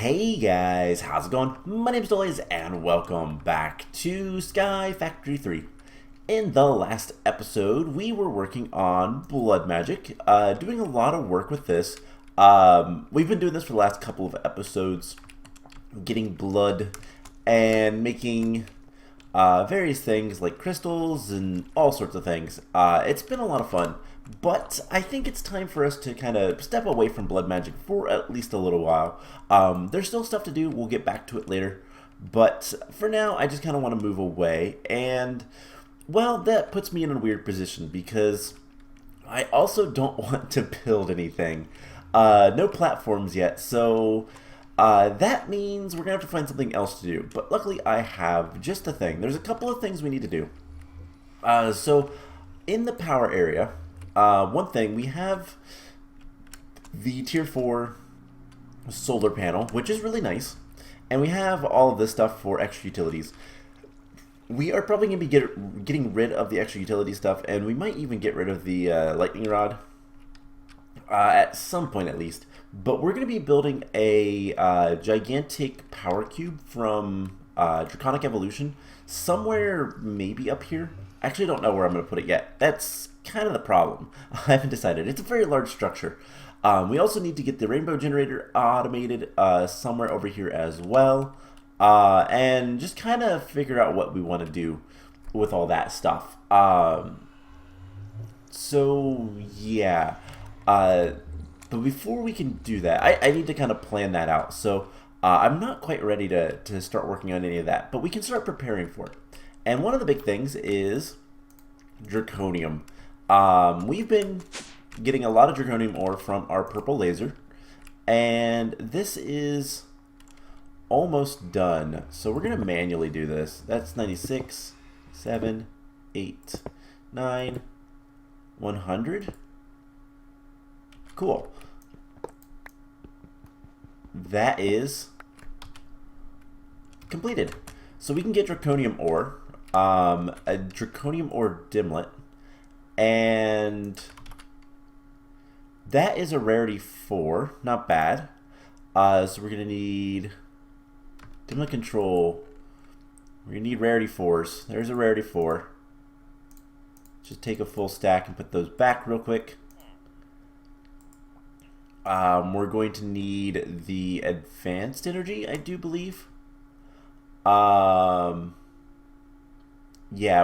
Hey guys, how's it going? My name's Delays and welcome back to Sky Factory 3. In the last episode, we were working on blood magic, doing a lot of work with this. We've been doing this for the last couple of episodes, getting blood and making various things like crystals and all sorts of things. It's been a lot of fun. But I think it's time for us to kind of step away from blood magic for at least a little while. There's still stuff to do. We'll get back to it later. But for now, I just kind of want to move away. And, well, that puts me in a weird position because I also don't want to build anything. No platforms yet. So that means we're going to have to find something else to do. But luckily, I have just a thing. There's a couple of things we need to do. So in the power area... one thing, we have the tier 4 solar panel, which is really nice, and we have all of this stuff for extra utilities. We are probably going to be getting rid of the extra utility stuff, and we might even get rid of the lightning rod at some point at least. But we're going to be building a gigantic power cube from Draconic Evolution, somewhere maybe up here. I actually don't know where I'm going to put it yet. That's kind of the problem. I haven't decided. It's a very large structure. We also need to get the rainbow generator automated somewhere over here as well. And just kind of figure out what we want to do with all that stuff. So, yeah. But before we can do that, I need to kind of plan that out. So, I'm not quite ready to start working on any of that. But we can start preparing for it. And one of the big things is Draconium. We've been getting a lot of Draconium ore from our purple laser, and this is almost done. So we're going to manually do this. That's 96, 7, 8, 9, 100. Cool. That is completed. So we can get Draconium ore, a Draconium ore dimlet. And that is a rarity 4, not bad. So we're gonna need dimlet control. We're gonna need rarity 4s. There's a rarity 4. Just take a full stack and put those back real quick. We're going to need the advanced energy, I do believe. Yeah,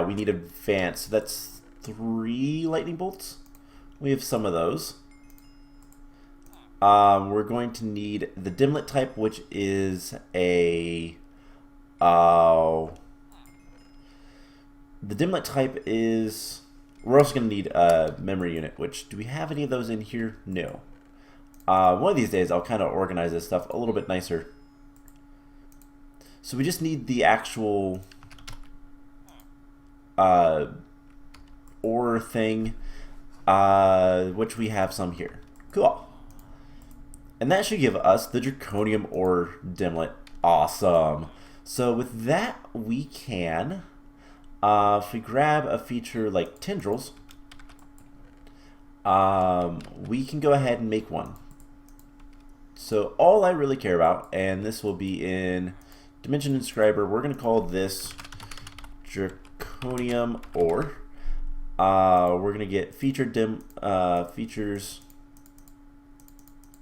we need advanced. So that's 3 lightning bolts. We have some of those. We're going to need the dimlet type, which is a the dimlet type is, we're also going to need a memory unit, which, do we have any of those in here? No. One of these days I'll kind of organize this stuff a little bit nicer. So we just need the actual ore thing, which we have some here. Cool. And that should give us the Draconium ore dimlet. Awesome. So with that, we can, if we grab a feature like tendrils, we can go ahead and make one. So all I really care about, and this will be in Dimension Inscriber, we're going to call this Draconium ore. We're gonna get featured features.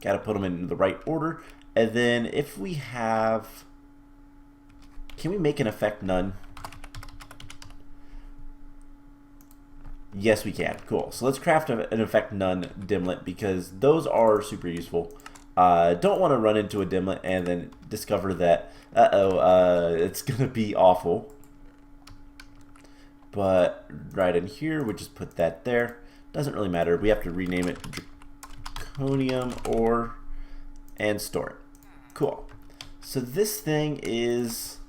Got to put them in the right order, and then if we have, can we make an effect none? Yes, we can. Cool. So let's craft an effect none dimlet because those are super useful. Don't want to run into a dimlet and then discover that it's gonna be awful. But right in here, we just put that there. Doesn't really matter. We have to rename it Draconium ore and store it. Cool. So this thing is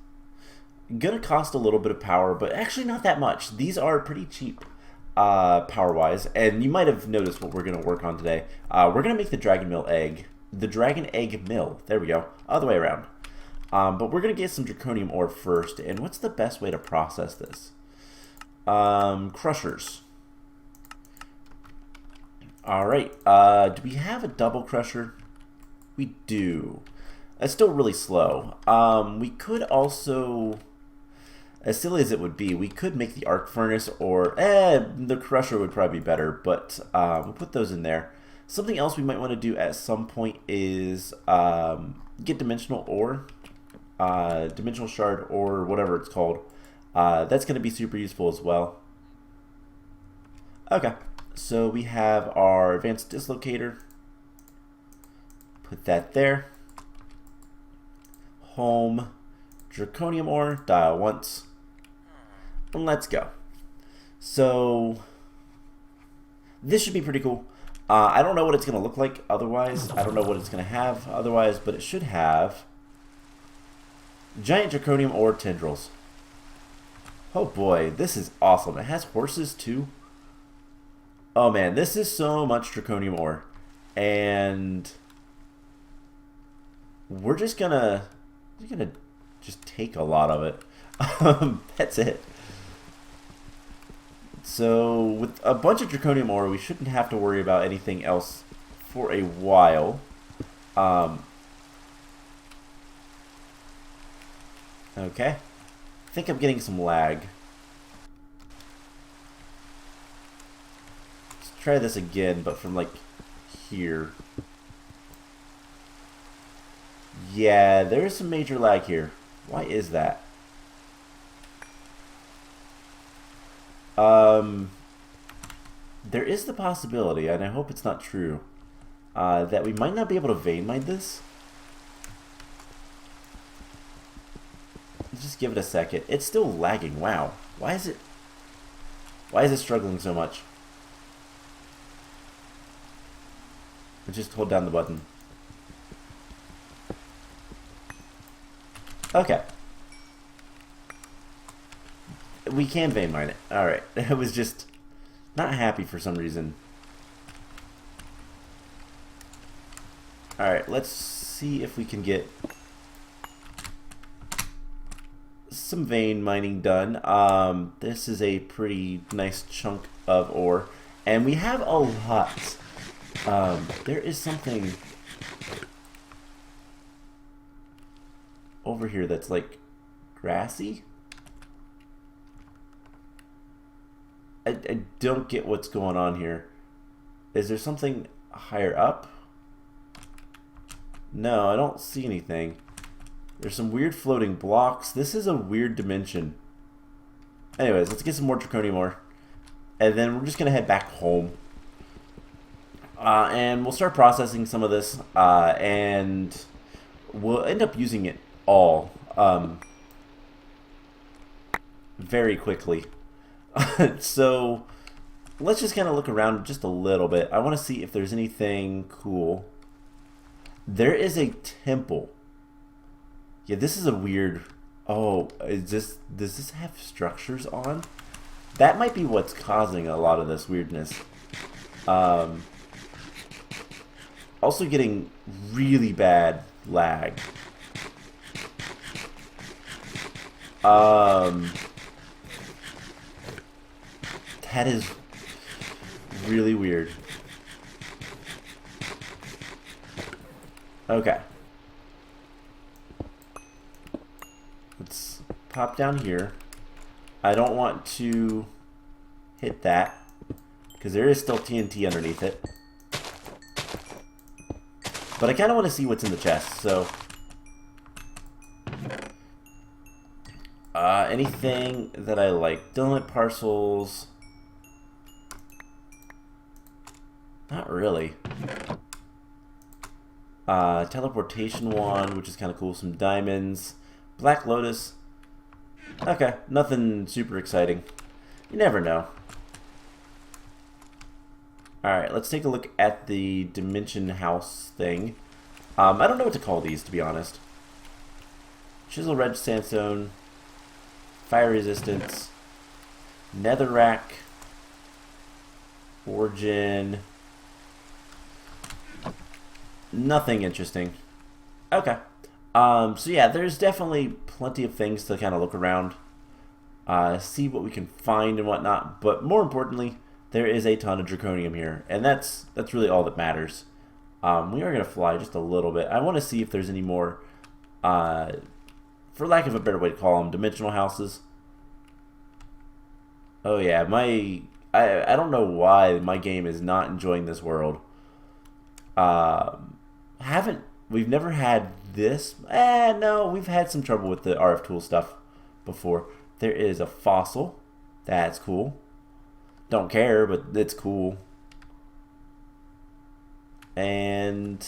gonna cost a little bit of power, but actually not that much. These are pretty cheap power-wise, and you might have noticed what we're gonna work on today. We're gonna make the dragon egg mill. There we go. Other way around. But we're gonna get some Draconium ore first. And what's the best way to process this? Crushers. Alright, do we have a double crusher? We do. It's still really slow. We could also, as silly as it would be, we could make the arc furnace, or the crusher would probably be better, but we'll put those in there. Something else we might want to do at some point is get dimensional ore, dimensional shard, or whatever it's called. That's going to be super useful as well. Okay, so we have our advanced dislocator. Put that there. Home, Draconium Ore, dial once. And let's go. So this should be pretty cool. I don't know what it's going to look like otherwise. I don't know what it's going to have otherwise, but it should have giant Draconium Ore tendrils. Oh boy, this is awesome. It has horses too. Oh man, this is so much Draconium Ore. And we're just gonna just take a lot of it. That's it. So with a bunch of Draconium Ore, we shouldn't have to worry about anything else for a while. Okay. I think I'm getting some lag. Let's try this again, but from like here. Yeah, there's some major lag here. Why is that? There is the possibility, and I hope it's not true, that we might not be able to vein mine this. Let's just give it a second. It's still lagging. Wow. Why is it struggling so much? Just hold down the button. Okay. We can vein mine it. Alright. I was just not happy for some reason. Alright, let's see if we can get some vein mining done. This is a pretty nice chunk of ore. And we have a lot. There is something over here that's like grassy. I don't get what's going on here. Is there something higher up? No, I don't see anything. There's some weird floating blocks. This is a weird dimension. Anyways, let's get some more Draconium Ore. And then we're just going to head back home. And we'll start processing some of this. And we'll end up using it all very quickly. So let's just kind of look around just a little bit. I want to see if there's anything cool. There is a temple. Yeah, this is a weird... Oh, does this have structures on? That might be what's causing a lot of this weirdness. Also getting really bad lag. That is really weird. Okay. Let's pop down here. I don't want to hit that because there is still TNT underneath it. But I kind of want to see what's in the chest, so... anything that I like. Donut parcels... Not really. Teleportation wand, which is kind of cool. Some diamonds. Black Lotus. Okay, nothing super exciting. You never know. Alright, let's take a look at the Dimension House thing. I don't know what to call these, to be honest. Chisel Red Sandstone. Fire Resistance. Netherrack. Origin. Nothing interesting. Okay. So yeah, there's definitely plenty of things to kind of look around, see what we can find and whatnot. But more importantly, there is a ton of Draconium here, and that's really all that matters. We are gonna fly just a little bit. I want to see if there's any more For lack of a better way to call them, dimensional houses. Oh yeah, I don't know why my game is not enjoying this world. We've never had this. No, we've had some trouble with the RF tool stuff before. There is a fossil. That's cool. Don't care, but it's cool. And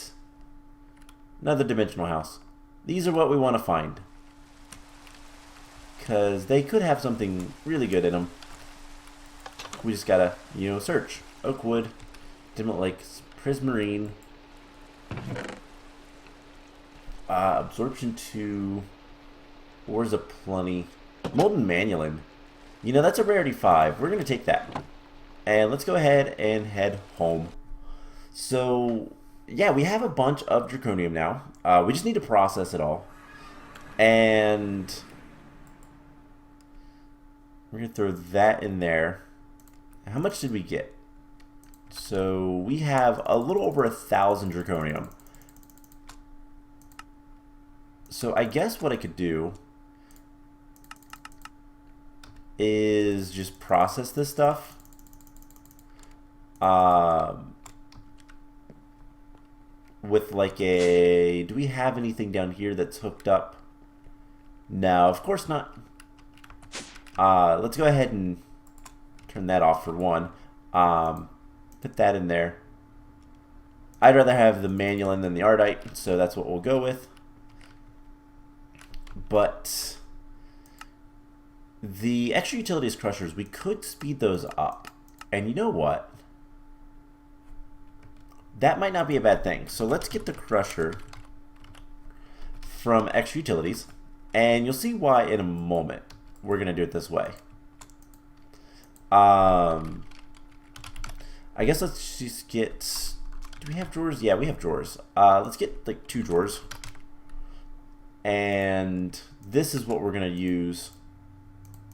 another dimensional house. These are what we want to find, because they could have something really good in them. We just gotta, search. Oakwood, Dimlet Lakes, Prismarine, Absorption 2, Ores aplenty, Molten Manulin. That's a rarity 5. We're gonna take that. And let's go ahead and head home. So, yeah, we have a bunch of Draconium now. We just need to process it all. And we're going to throw that in there. How much did we get? So we have a little over 1,000 Draconium. So I guess what I could do is just process this stuff. With like do we have anything down here that's hooked up? No, of course not. Let's go ahead and turn that off for one. Put that in there. I'd rather have the Manulin than the Ardite, so that's what we'll go with. But the extra utilities crushers, we could speed those up. And you know what? That might not be a bad thing. So let's get the crusher from extra utilities, and you'll see why in a moment. We're gonna do it this way. I guess let's just get. Do we have drawers? Yeah, we have drawers. Let's get like 2 drawers, and this is what we're gonna use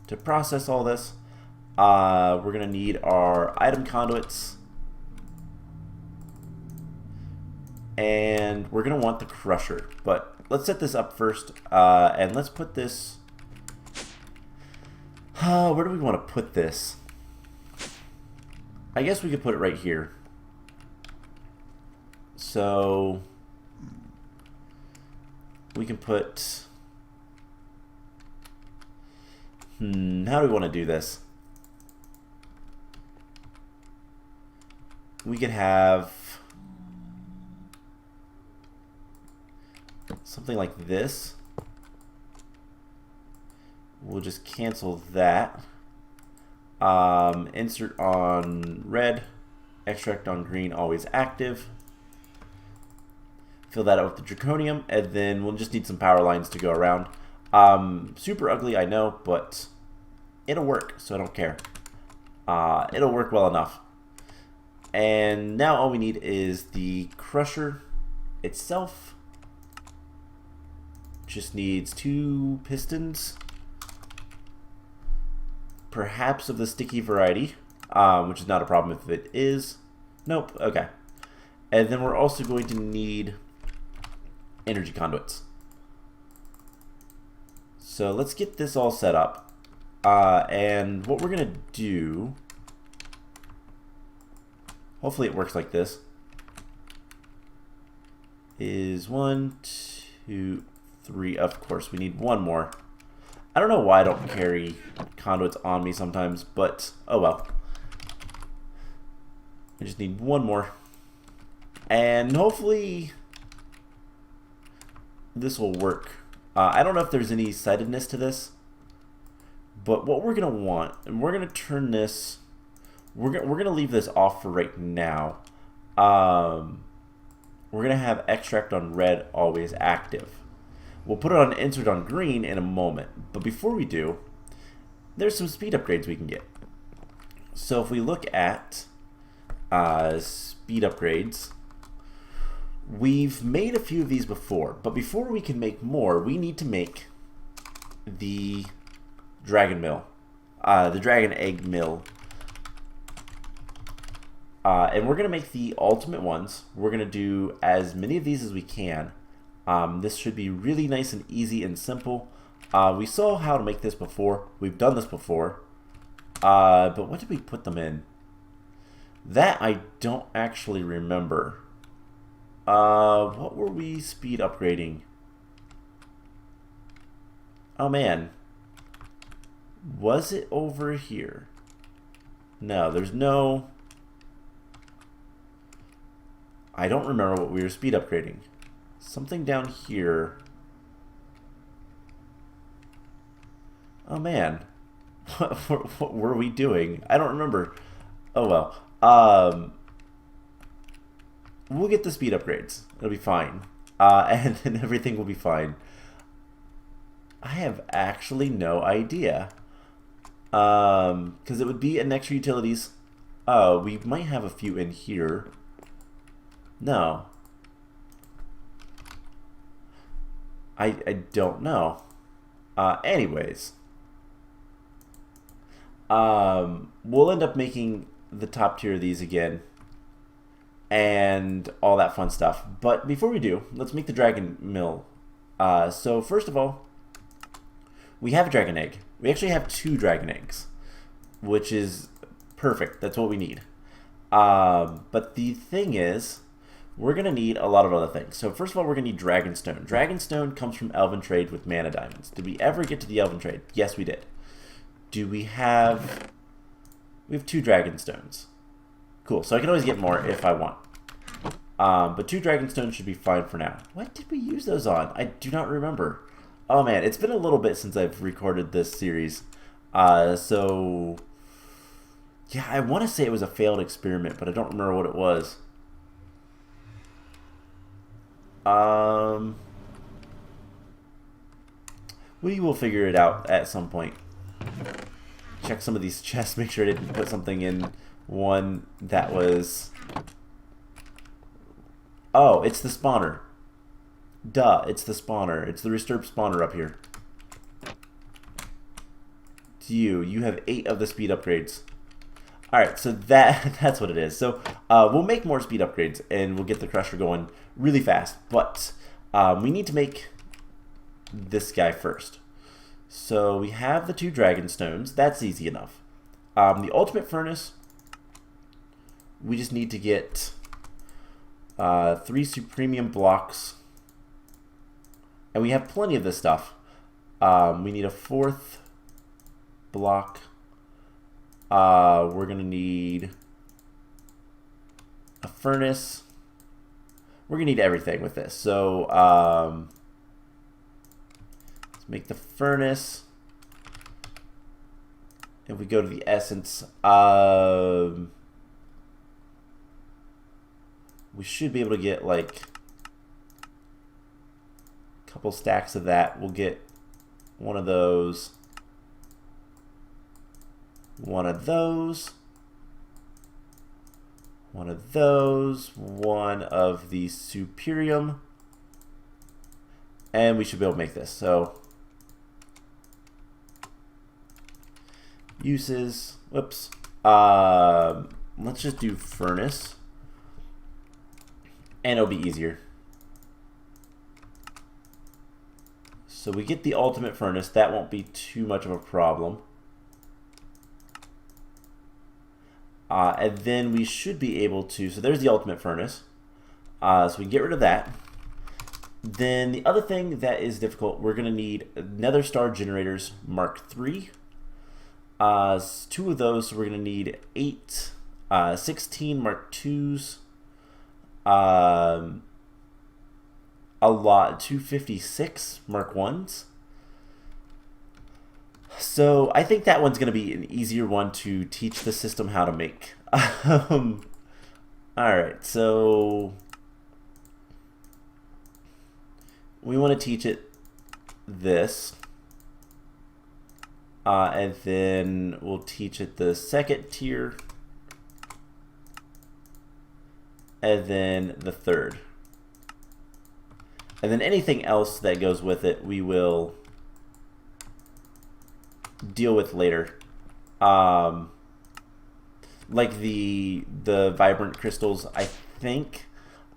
to process all this. We're gonna need our item conduits. And we're going to want the crusher. But let's set this up first. And let's put this... where do we want to put this? I guess we could put it right here. So we can put... how do we want to do this? We could have... something like this. We'll just cancel that. Insert on red, extract on green, always active. Fill that out with the Draconium, and then we'll just need some power lines to go around. Super ugly, I know, but it'll work, so I don't care. It'll work well enough. And now all we need is the crusher itself. Just needs 2 pistons, perhaps of the sticky variety, which is not a problem if it is. Nope, okay. And then we're also going to need energy conduits. So let's get this all set up. And what we're going to do, hopefully it works like this, is 1, 2, 3, of course. We need 1 more. I don't know why I don't carry conduits on me sometimes, but oh well. I just need 1 more. And hopefully this will work. I don't know if there's any sightedness to this, but what we're going to want, and we're going to turn this, we're going to leave this off for right now. We're going to have extract on red always active. We'll put it on insert on green in a moment, but before we do, there's some speed upgrades we can get. So if we look at speed upgrades, we've made a few of these before, but before we can make more, we need to make the dragon mill, the dragon egg mill. And we're going to make the ultimate ones. We're going to do as many of these as we can. This should be really nice and easy and simple. We saw how to make this before. We've done this before. But what did we put them in? That I don't actually remember. What were we speed upgrading? Oh man. Was it over here? No, there's no... I don't remember what we were speed upgrading. Something down here. Oh man. What were we doing? I don't remember. Oh well. We'll get the speed upgrades. It'll be fine. And then everything will be fine. I have actually no idea. Because it would be an extra utilities. Oh, we might have a few in here. No. I don't know. Anyways. We'll end up making the top tier of these again. And all that fun stuff. But before we do, let's make the dragon mill. So first of all, we have a dragon egg. We actually have 2 dragon eggs, which is perfect. That's what we need. But the thing is, we're going to need a lot of other things. So first of all, we're going to need Dragonstone. Dragonstone comes from Elven Trade with Mana Diamonds. Did we ever get to the Elven Trade? Yes, we did. Do we have... We have 2 Dragonstones. Cool, so I can always get more if I want. But 2 Dragonstones should be fine for now. What did we use those on? I do not remember. Oh man, it's been a little bit since I've recorded this series. So... Yeah, I want to say it was a failed experiment, but I don't remember what it was. We will figure it out at some point. Check some of these chests, make sure I didn't put something in one that was... Oh, it's the spawner. Duh, it's the spawner. It's the restored spawner up here. It's you. You have 8 of the speed upgrades. Alright, so that's what it is. So we'll make more speed upgrades and we'll get the crusher going really fast. But we need to make this guy first. So we have the 2 dragon stones. That's easy enough. The ultimate furnace, we just need to get 3 supremium blocks. And we have plenty of this stuff. We need a 4th block. We're going to need a furnace. We're going to need everything with this. So, let's make the furnace. If we go to the essence, we should be able to get like a couple stacks of that. We'll get one of those. One of those, one of those, one of the superium, and we should be able to make this. So, uses, whoops, let's just do furnace, and it'll be easier. So we get the ultimate furnace, that won't be too much of a problem. And then we should be able to, so there's the ultimate furnace. So we can get rid of that. Then the other thing that is difficult, we're going to need Nether Star Generators Mark III. 2 of those, so we're going to need 16 Mark IIs. A lot, 256 Mark Is. So I think that one's going to be an easier one to teach the system how to make. Alright, so we want to teach it this. And then we'll teach it the 2nd tier. And then the 3rd. And then anything else that goes with it, we will deal with later, like the vibrant crystals. I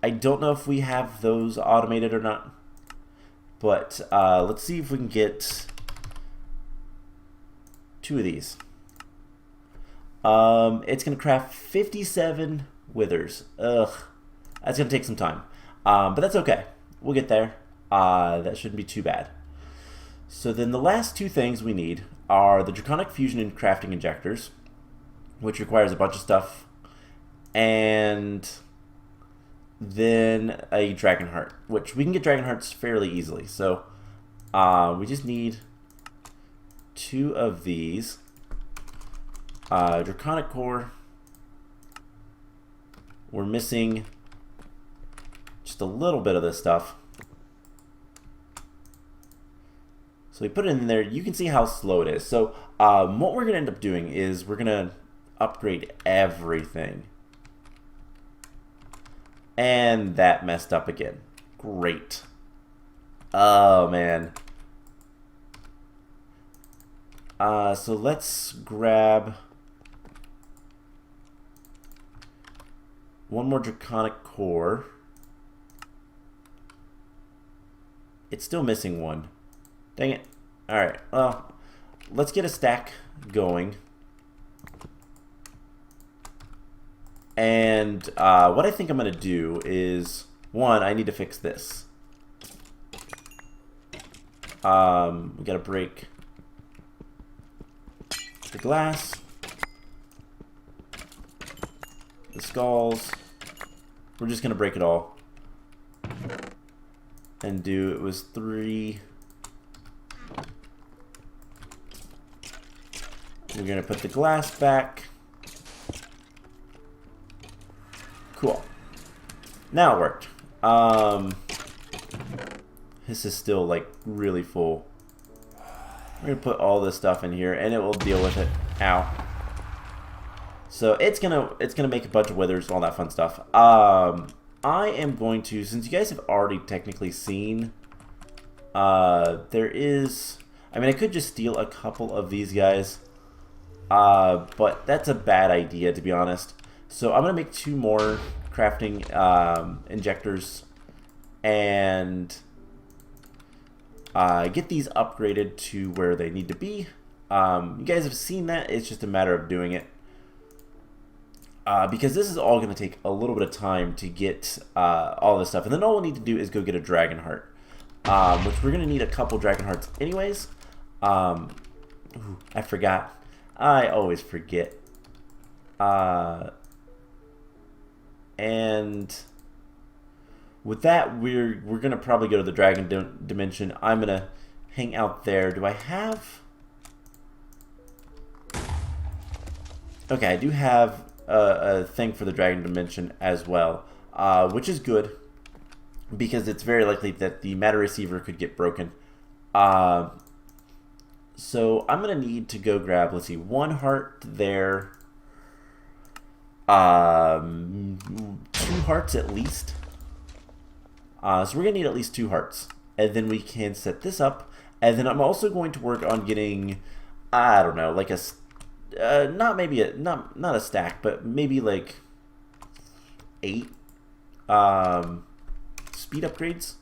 don't know if we have those automated or not. But let's see if we can get 2 of these. It's going to craft 57 withers. Ugh. That's going to take some time. But that's okay. We'll get there. That shouldn't be too bad. So then the last 2 things we need are the Draconic Fusion and crafting injectors, which requires a bunch of stuff, and then a dragon heart, which we can get dragon hearts fairly easily. So we just need 2 of these. Draconic core. We're missing just a little bit of this stuff. So we put it in there. You can see how slow it is. So what we're going to end up doing is we're going to upgrade everything. And that messed up again. Great. Oh, man. So let's grab 1 more Draconic core. It's still missing 1. Dang it. Alright, well, let's get a stack going. And what I think I'm going to do is, 1, I need to fix this. We got to break the glass, the skulls. We're just going to break it all. And do, it was 3. We're going to put the glass back. Cool. Now it worked. This is still like really full. We're going to put all this stuff in here and it will deal with it. Ow. So it's gonna make a bunch of withers, all that fun stuff. I am going to, since you guys have already technically seen, there is, I mean, I could just steal a couple of these guys. But that's a bad idea, to be honest. So I'm going to make 2 more crafting injectors and get these upgraded to where they need to be. You guys have seen that. It's just a matter of doing it. Because this is all going to take a little bit of time to get all this stuff. And then all we'll need to do is go get a dragon heart. Which we're going to need a couple dragon hearts anyways. Ooh, I forgot. I always forget. And with that, we're gonna probably go to the dragon dimension. I'm gonna hang out there. Do I have? Okay, I do have a thing for the dragon dimension as well, which is good because it's very likely that the matter receiver could get broken. So I'm going to need to go grab, let's see, 1 heart there. 2 hearts at least. So we're going to need at least 2 hearts. And then we can set this up. And then I'm also going to work on getting, I don't know, like a, not maybe a, not a stack, but maybe like 8 speed upgrades.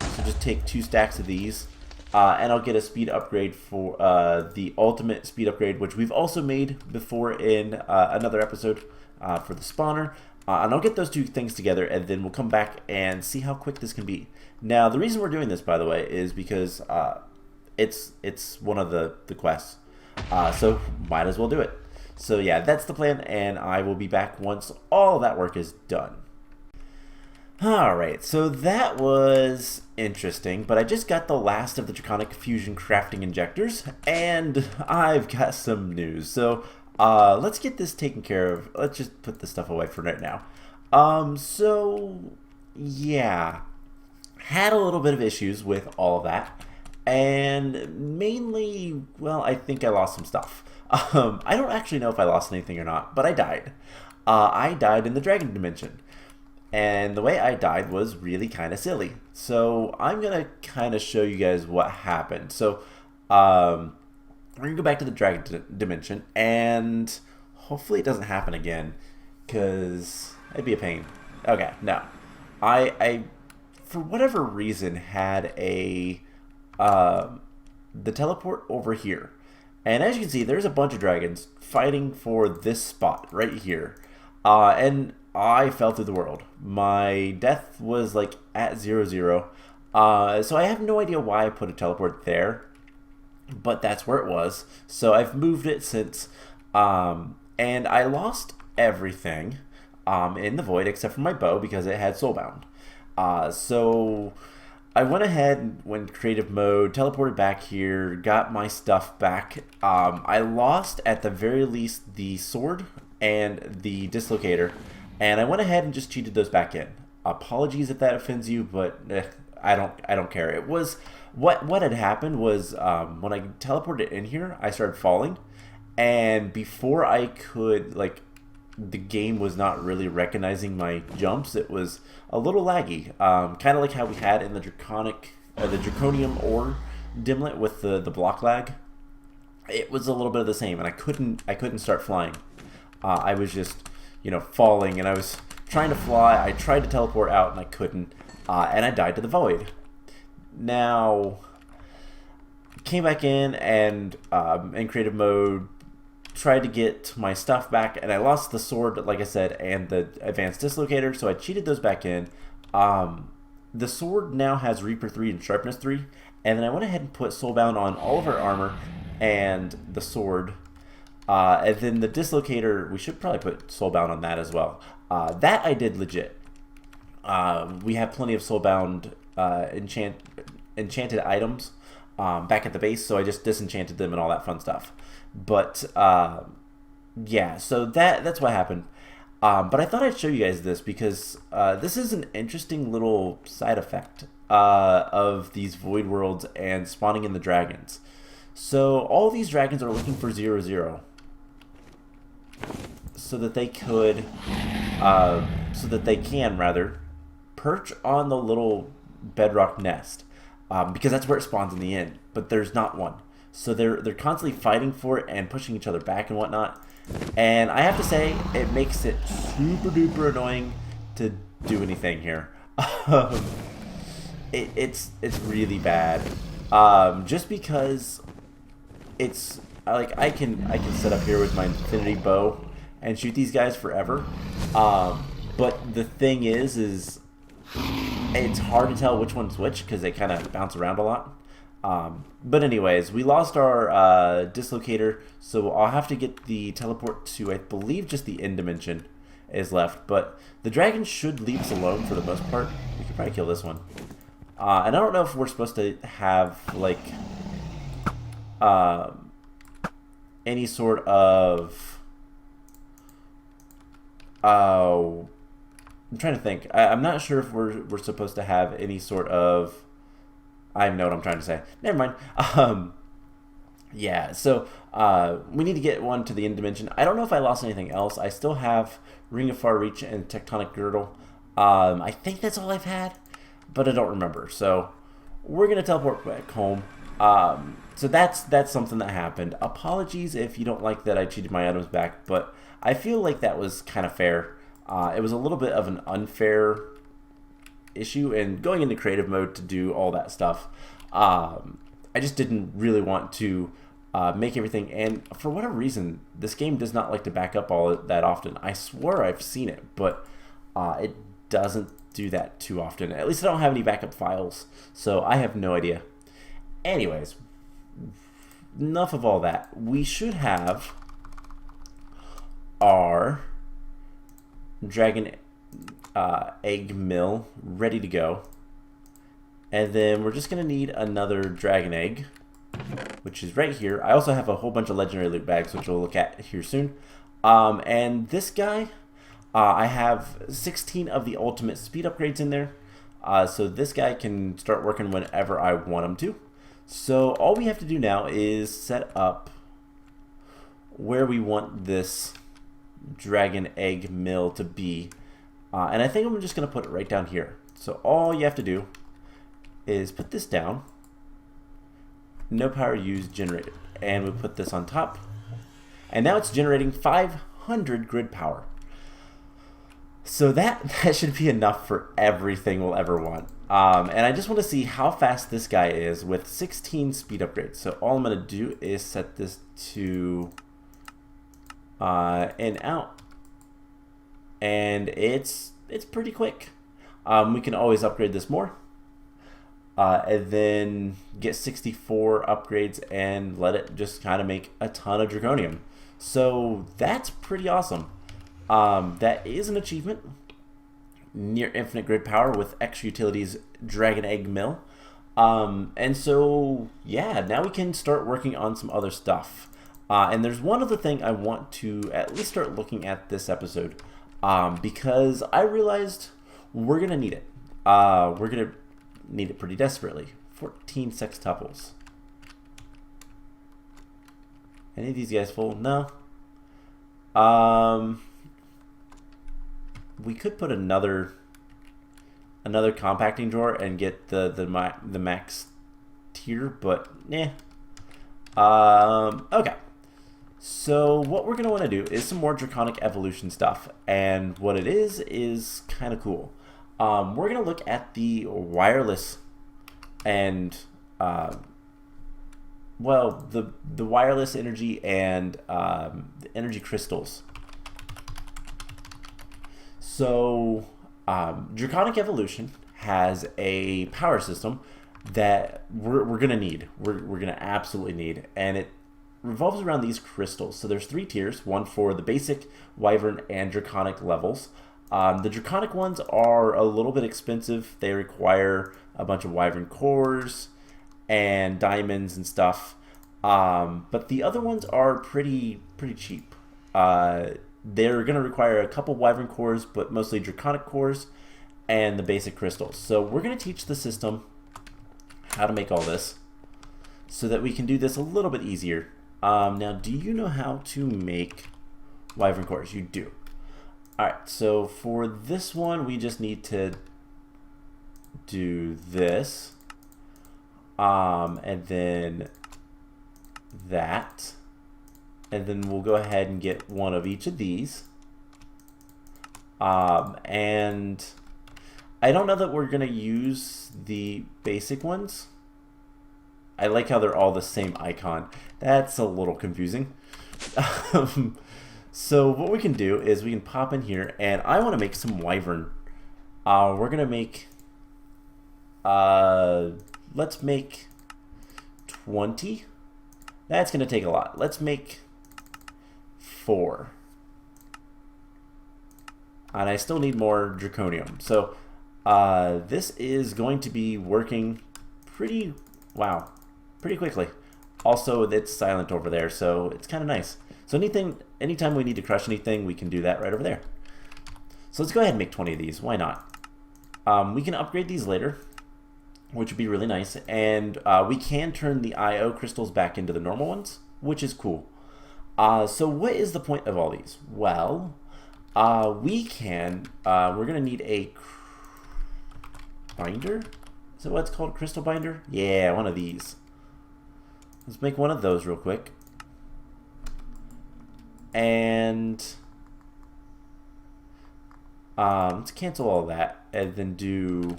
So just take 2 stacks of these. And I'll get a speed upgrade for the ultimate speed upgrade, which we've also made before in another episode for the spawner. And I'll get those 2 things together, and then we'll come back and see how quick this can be. Now, the reason we're doing this, by the way, is because it's one of the quests. So might as well do it. So yeah, that's the plan, and I will be back once all that work is done. Alright, so that was interesting, but I just got the last of the Draconic Fusion crafting injectors, and I've got some news. So, let's get this taken care of. Let's just put this stuff away for right now. So, yeah. Had a little bit of issues with all of that, and mainly, well, I think I lost some stuff. I don't actually know if I lost anything or not, but I died. I died in the dragon dimension. And the way I died was really kind of silly. So I'm going to kind of show you guys what happened. So we're going to go back to the dragon dimension. And hopefully it doesn't happen again. Because it'd be a pain. Okay, no. I for whatever reason, had the teleport over here. And as you can see, there's a bunch of dragons fighting for this spot right here. And I fell through the world. My death was like at 0-0. So I have no idea why I put a teleport there, but that's where it was. So I've moved it since, and I lost everything in the void except for my bow because it had soulbound. So I went ahead, went creative mode, teleported back here, got my stuff back. I lost at the very least the sword and the dislocator, and I went ahead and just cheated those back in. Apologies if that offends you, but I don't care. It was what had happened was when I teleported in here, I started falling, and before I could, like, the game was not really recognizing my jumps. It was a little laggy, kind of like how we had in the Draconium Ore dimlet with the block lag. It was a little bit of the same, and I couldn't start flying. I was just, falling, and I was trying to fly. I tried to teleport out, and I couldn't, and I died to the void. Now, came back in and in creative mode, tried to get my stuff back, and I lost the sword, like I said, and the advanced dislocator, so I cheated those back in. The sword now has Reaper 3 and Sharpness 3, and then I went ahead and put Soulbound on all of our armor and the sword, and then the dislocator, we should probably put Soulbound on that as well. That I did legit. We have plenty of Soulbound enchanted items back at the base, so I just disenchanted them and all that fun stuff. But yeah, so that's what happened. But I thought I'd show you guys this because this is an interesting little side effect of these void worlds and spawning in the dragons. So all these dragons are looking for 0-0 so that they could can rather perch on the little bedrock nest, because that's where it spawns in the end, but there's not one. So they're constantly fighting for it and pushing each other back and whatnot. And I have to say, it makes it super duper annoying to do anything here. It's really bad. Just because it's like I can sit up here with my infinity bow and shoot these guys forever. But the thing is it's hard to tell which one's which because they kind of bounce around a lot. But anyways, we lost our dislocator, so I'll have to get the teleport to, I believe, just the end dimension is left. But the dragon should leave us alone for the most part. We could probably kill this one. And I don't know if we're supposed to have, like, any sort of... I'm trying to think. I'm not sure if we're supposed to have any sort of... I know what I'm trying to say. Never mind. Yeah, so we need to get one to the end dimension. I don't know if I lost anything else. I still have Ring of Far Reach and Tectonic Girdle. I think that's all I've had, but I don't remember. So we're going to teleport back home. So that's something that happened. Apologies if you don't like that I cheated my items back, but I feel like that was kind of fair. It was a little bit of an unfair issue, and going into creative mode to do all that stuff, I just didn't really want to make everything, and for whatever reason this game does not like to back up all that often. I swore I've seen it, but it doesn't do that too often. At least I don't have any backup files, so I have no idea. Anyways, enough of all that. We should have our dragon egg mill ready to go, and then we're just gonna need another dragon egg, which is right here. I also have a whole bunch of legendary loot bags, which we'll look at here soon. And this guy, I have 16 of the ultimate speed upgrades in there, so this guy can start working whenever I want him to. So all we have to do now is set up where we want this dragon egg mill to be. And I think I'm just going to put it right down here. So all you have to do is put this down. No power used, generated. And we put this on top. And now it's generating 500 grid power. So that should be enough for everything we'll ever want. And I just want to see how fast this guy is with 16 speed upgrades. So all I'm going to do is set this to in out, and it's pretty quick. We can always upgrade this more, and then get 64 upgrades and let it just kind of make a ton of Draconium. So that's pretty awesome. That is an achievement. Near infinite grid power with X Utilities Dragon Egg Mill. And so, yeah, now we can start working on some other stuff. And there's one other thing I want to at least start looking at this episode, because I realized we're going to need it. We're going to need it pretty desperately. 14 sextuples. Any of these guys full? No. We could put another compacting drawer and get the max tier, but yeah. Okay. So what we're gonna want to do is some more Draconic evolution stuff, and what it is kind of cool. We're gonna look at the wireless and well, the wireless energy and the energy crystals. So, Draconic Evolution has a power system that we're gonna need. We're gonna absolutely need, and it revolves around these crystals. So there's 3 tiers: one for the basic, Wyvern, and Draconic levels. The Draconic ones are a little bit expensive. They require a bunch of Wyvern cores and diamonds and stuff. But the other ones are pretty cheap. They're going to require a couple Wyvern cores, but mostly Draconic cores and the basic crystals. So we're going to teach the system how to make all this so that we can do this a little bit easier. Now, do you know how to make Wyvern cores? You do. Alright, so for this one, we just need to do this. And then that. And then we'll go ahead and get one of each of these. And I don't know that we're going to use the basic ones. I like how they're all the same icon. That's a little confusing. So what we can do is we can pop in here, and I want to make some Wyvern. We're going to make... let's make 20. That's going to take a lot. Let's make 4. And I still need more Draconium. So this is going to be working pretty quickly. Also, it's silent over there, so it's kind of nice. So anytime we need to crush anything, we can do that right over there. So let's go ahead and make 20 of these. Why not? We can upgrade these later, which would be really nice. And we can turn the IO crystals back into the normal ones, which is cool. So what is the point of all these? Well, we're going to need a binder. Is that what it's called? Crystal binder? Yeah, one of these. Let's make one of those real quick. And let's cancel all that and then do...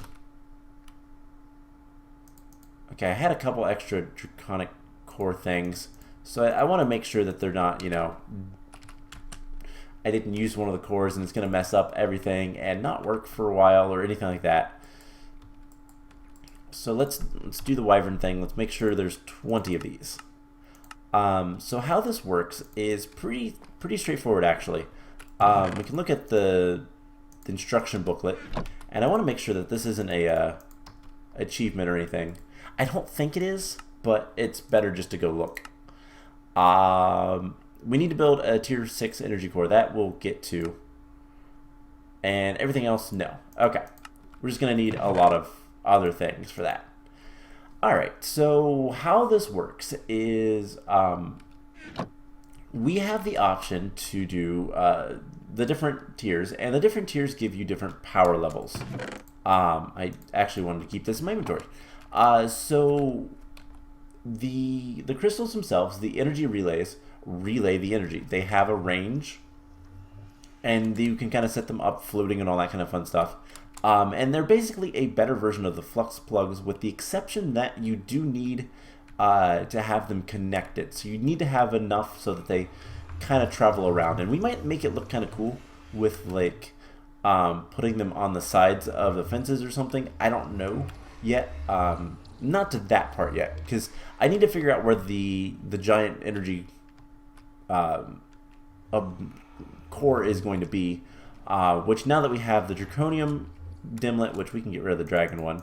Okay, I had a couple extra Draconic core things, so I want to make sure that they're not, you know, I didn't use one of the cores and it's going to mess up everything and not work for a while or anything like that. So let's do the Wyvern thing. Let's make sure there's 20 of these. So how this works is pretty straightforward, actually. We can look at the instruction booklet, and I want to make sure that this isn't a achievement or anything. I don't think it is, but it's better just to go look. We need to build a tier 6 energy core. That we'll get to. And everything else, no. Okay. We're just going to need a lot of other things for that. Alright, so how this works is we have the option to do the different tiers, and the different tiers give you different power levels. I actually wanted to keep this in my inventory. So the crystals themselves, the energy relays, relay the energy. They have a range, and you can kind of set them up floating and all that kind of fun stuff. And they're basically a better version of the flux plugs, with the exception that you do need to have them connected. So you need to have enough so that they kind of travel around. And we might make it look kind of cool with like putting them on the sides of the fences or something. I don't know yet. Not to that part yet, because I need to figure out where the giant energy core is going to be. Which, now that we have the Draconium dimlet, which we can get rid of the dragon one,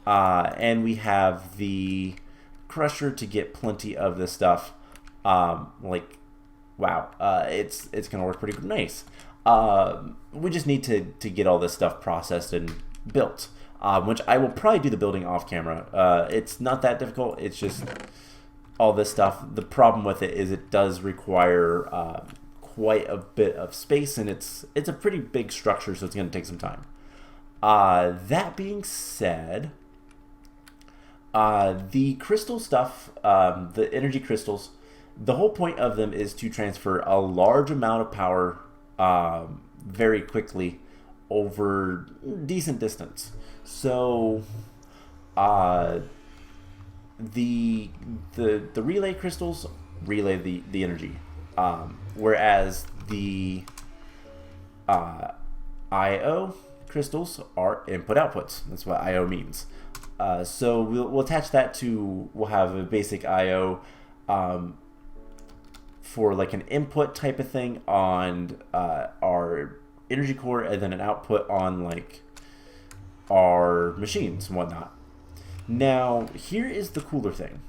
and we have the crusher to get plenty of this stuff, like, wow, it's gonna work pretty nice. We just need to get all this stuff processed and built, which I will probably do the building off camera. It's not that difficult. It's just all this stuff. The problem with it is it does require quite a bit of space, and it's a pretty big structure, so it's going to take some time. That being said, the crystal stuff, the energy crystals, the whole point of them is to transfer a large amount of power very quickly over decent distance. So the relay crystals relay the energy, whereas the IO crystals are input outputs. That's what IO means. So we'll attach that to, we'll have a basic IO for like an input type of thing on our energy core, and then an output on like our machines and whatnot. Now, here is the cooler thing.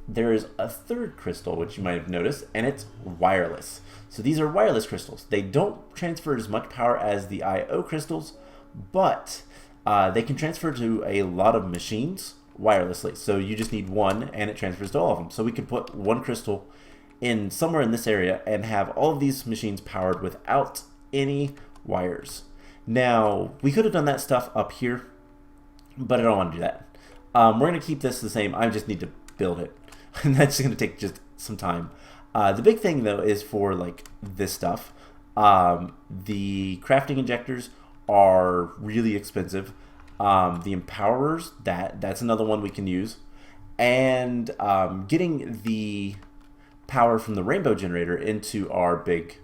There is a third crystal, which you might have noticed, and it's wireless. So these are wireless crystals. They don't transfer as much power as the IO crystals, but they can transfer to a lot of machines wirelessly. So you just need one, and it transfers to all of them. So we can put one crystal in somewhere in this area and have all of these machines powered without any wires. Now, we could have done that stuff up here, but I don't want to do that. We're going to keep this the same. I just need to build it, and that's going to take just some time. The big thing, though, is for like this stuff. The crafting injectors are really expensive. The empowerers, that's another one we can use, and getting the power from the rainbow generator into our big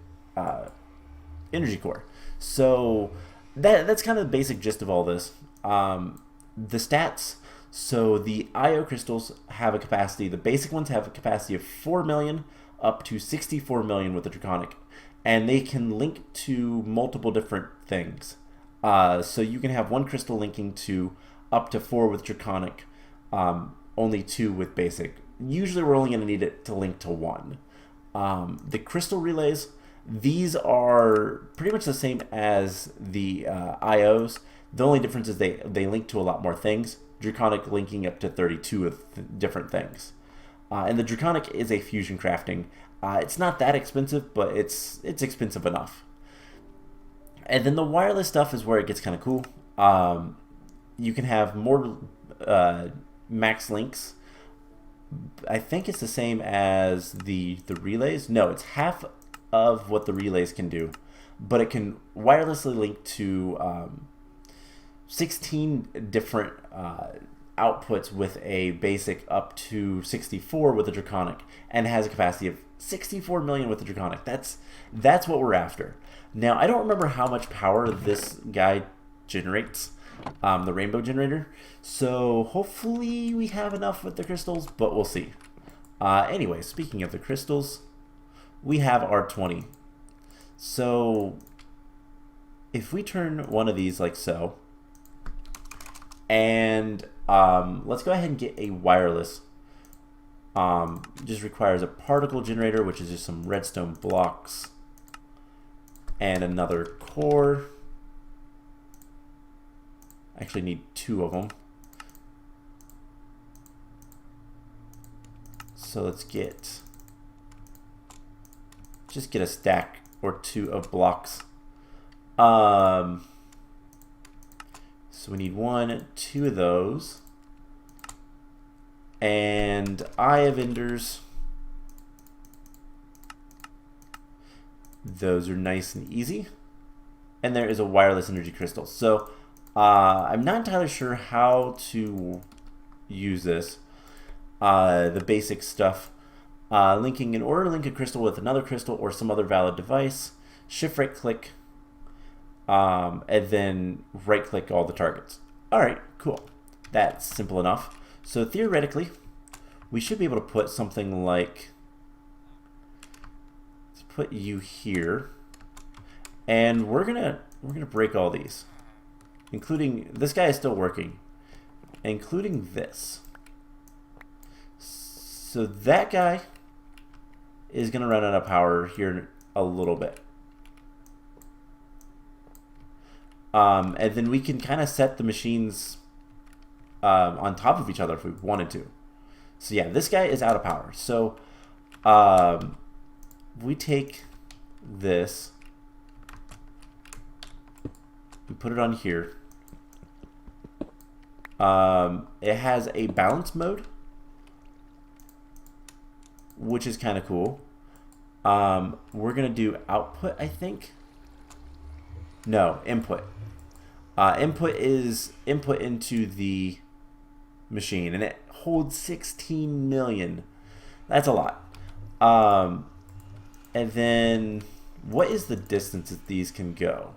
energy core. So that's kind of the basic gist of all this. The stats. So the IO crystals have a capacity, the basic ones have a capacity of 4 million up to 64 million with the Draconic, and they can link to multiple different things. So you can have one crystal linking to up to 4 with Draconic, only 2 with basic. Usually we're only going to need it to link to 1. The crystal relays, these are pretty much the same as the IOs. The only difference is they link to a lot more things. Draconic linking up to 32 of different things. And the Draconic is a fusion crafting. It's not that expensive, but it's expensive enough. And then the wireless stuff is where it gets kind of cool. You can have more max links. I think it's the same as the relays. No, it's half of what the relays can do, but it can wirelessly link to 16 different outputs with a basic up to 64 with the Draconic, and has a capacity of 64 million with the Draconic. That's what we're after. Now, I don't remember how much power this guy generates, the rainbow generator, so hopefully we have enough with the crystals, but we'll see. Anyway, speaking of the crystals, we have our 20. So if we turn one of these like so, and let's go ahead and get a wireless. Just requires a particle generator, which is just some redstone blocks, and another core. Actually need 2 of them. So let's just get a stack or 2 of blocks. So we need 1, 2 of those. And Eye of Enders. Those are nice and easy. and there is a wireless energy crystal. So I'm not entirely sure how to use this. The basic stuff. Linking in order to link a crystal with another crystal or some other valid device. Shift right click. And then right click all the targets. Alright, cool. That's simple enough. So theoretically, we should be able to put something like, let's put you here, and we're gonna break all these, including this guy is still working, including this. So that guy is gonna run out of power here in a little bit. And then we can kind of set the machines on top of each other if we wanted to. So yeah, this guy is out of power. So we take this, we put it on here. It has a balance mode, which is kind of cool. We're gonna do output, I think. No, input. Input is input into the machine, and it holds 16 million. That's a lot. And then, what is the distance that these can go?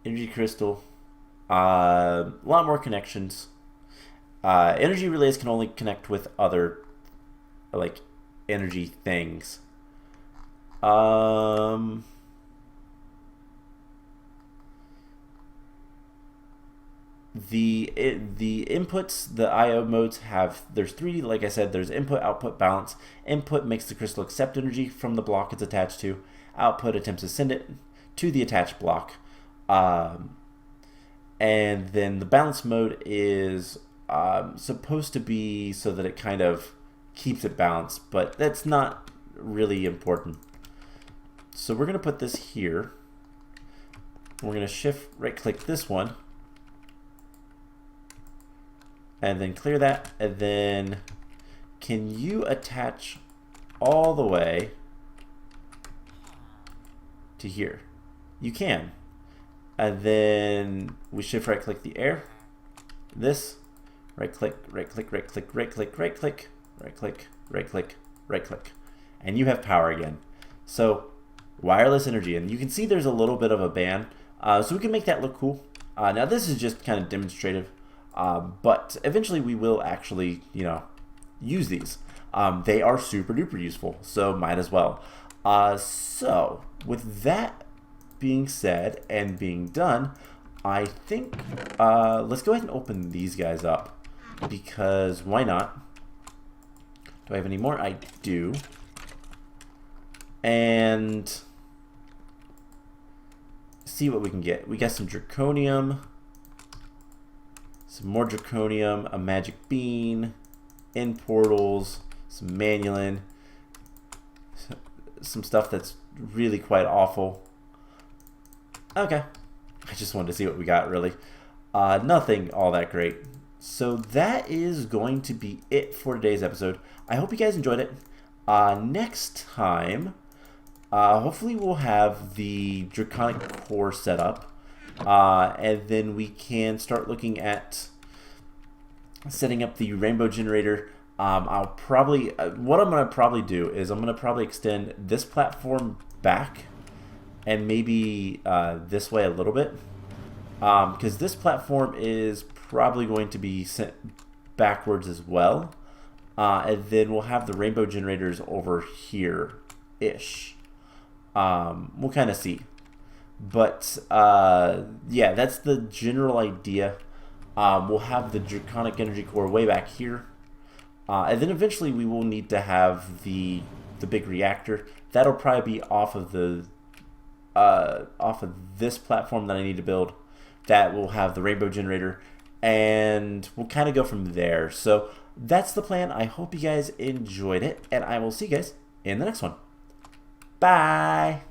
Energy crystal. A lot more connections. Energy relays can only connect with other, like, energy things. The inputs, the IO modes have, there's three, like I said, there's input, output, balance. Input makes the crystal accept energy from the block it's attached to. Output attempts to send it to the attached block. And then the balance mode is supposed to be so that it kind of keeps it balanced, but that's not really important. So we're going to put this here. We're going to shift right click this one. And then clear that. And then can you attach all the way to here? You can. And then we shift right click the air. This. Right click, right click, right click, right click, right click, right click, right click, right click. And you have power again. So wireless energy, and you can see there's a little bit of a band, so we can make that look cool. Now this is just kind of demonstrative, but eventually we will actually, use these. They are super duper useful, so might as well. So with that being said and being done, I think let's go ahead and open these guys up, because why not? Do I have any more? I do. And see what we can get. We got some Draconium, some more Draconium, a magic bean, end portals, some Manulin, some stuff that's really quite awful. Okay, I just wanted to see what we got, really. Nothing all that great. So that is going to be it for today's episode. I hope you guys enjoyed it. Next time, hopefully we'll have the Draconic Core set up, and then we can start looking at setting up the rainbow generator. I'll probably, what I'm going to probably do is I'm going to probably extend this platform back and maybe this way a little bit, because this platform is probably going to be sent backwards as well, and then we'll have the rainbow generators over here-ish. We'll kind of see, but yeah, that's the general idea. We'll have the Draconic Energy Core way back here, and then eventually we will need to have the big reactor. That'll probably be off of this platform that I need to build. That will have the rainbow generator, and we'll kind of go from there. So that's the plan. I hope you guys enjoyed it, and I will see you guys in the next one. Bye.